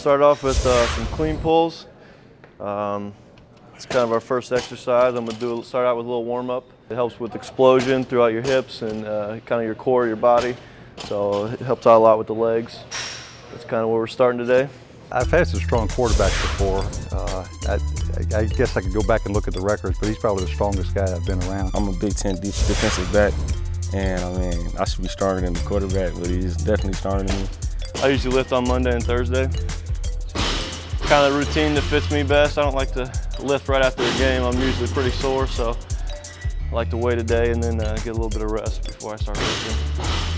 start off with some clean pulls. It's kind of our first exercise. I'm going to start out with a little warm-up. It helps with explosion throughout your hips and kind of your core, your body. So it helps out a lot with the legs. That's kind of where we're starting today. I've had some strong quarterbacks before. I guess I could go back and look at the records, but he's probably the strongest guy I've been around. I'm a Big Ten defensive back, and I mean, I should be stronger than the quarterback, but he's definitely stronger than me. I usually lift on Monday and Thursday. Kind of the routine that fits me best. I don't like to lift right after a game. I'm usually pretty sore, so I like to wait a day and then get a little bit of rest before I start lifting.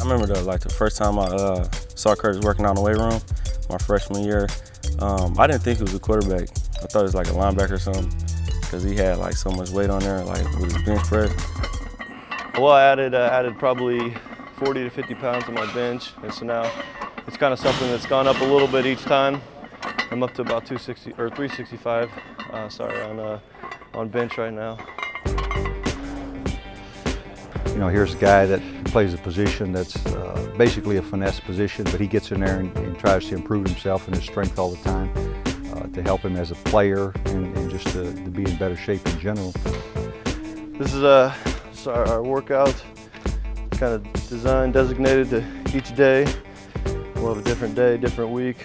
I remember the first time I saw Curtis working out in the weight room, my freshman year. I didn't think he was a quarterback. I thought he was like a linebacker or something, because he had like so much weight on there, like with his bench press. Well, I added probably 40 to 50 pounds on my bench, and so now it's kind of something that's gone up a little bit each time. I'm up to about 260 or 365. On bench right now. You know, here's a guy that plays a position that's basically a finesse position, but he gets in there and tries to improve himself and his strength all the time to help him as a player and just to be in better shape in general. This is our workout, kind of designed, designated to each day. We'll have a different day, different week.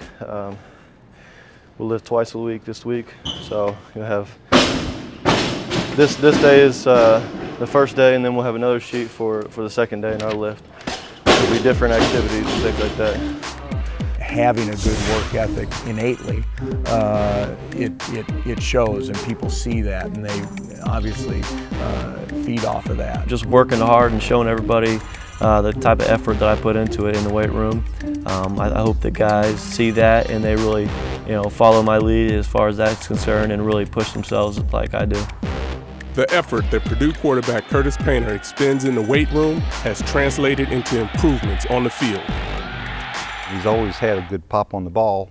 We'll lift twice a week this week, so you'll have this day is the first day, and then we'll have another sheet for the second day in our lift. There'll be different activities and things like that. Having a good work ethic innately, it shows, and people see that, and they obviously feed off of that. Just working hard and showing everybody the type of effort that I put into it in the weight room. I hope that guys see that and they really, follow my lead as far as that's concerned and really push themselves like I do. The effort that Purdue quarterback Curtis Painter expends in the weight room has translated into improvements on the field. He's always had a good pop on the ball.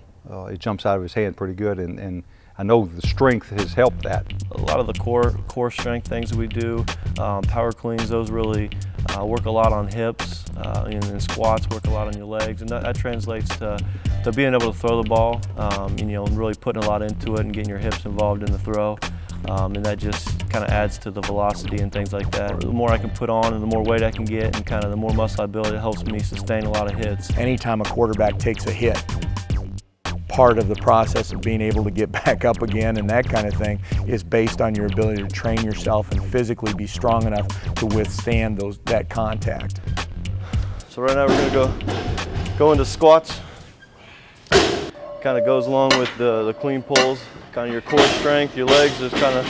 It jumps out of his hand pretty good, and I know the strength has helped that. A lot of the core strength things that we do, power cleans, those really work a lot on hips, and squats work a lot on your legs, and that translates to being able to throw the ball, and really putting a lot into it and getting your hips involved in the throw. And that just kind of adds to the velocity and things like that. The more I can put on and the more weight I can get and kind of the more muscle I build, it helps me sustain a lot of hits. Anytime a quarterback takes a hit, part of the process of being able to get back up again and that kind of thing is based on your ability to train yourself and physically be strong enough to withstand that contact. So right now we're going to go into squats. Kind of goes along with the clean pulls. Kind of your core strength, your legs is kind of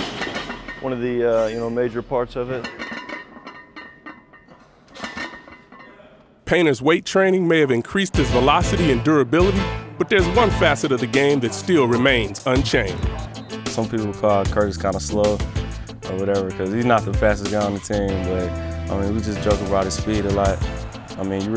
one of the major parts of it. Painter's weight training may have increased his velocity and durability, but there's one facet of the game that still remains unchanged. Some people call Curtis kind of slow or whatever because he's not the fastest guy on the team, but I mean, we just joke about his speed a lot. I mean, you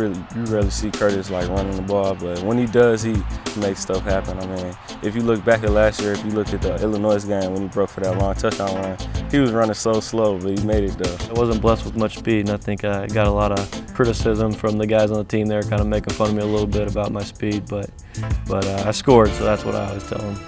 rarely see Curtis like running the ball, but when he does, he makes stuff happen. I mean, if you look back at last year, if you look at the Illinois game when he broke for that long touchdown run, he was running so slow, but he made it though. I wasn't blessed with much speed, and I think I got a lot of criticism from the guys on the team there, kind of making fun of me a little bit about my speed, but I scored, so that's what I always tell them.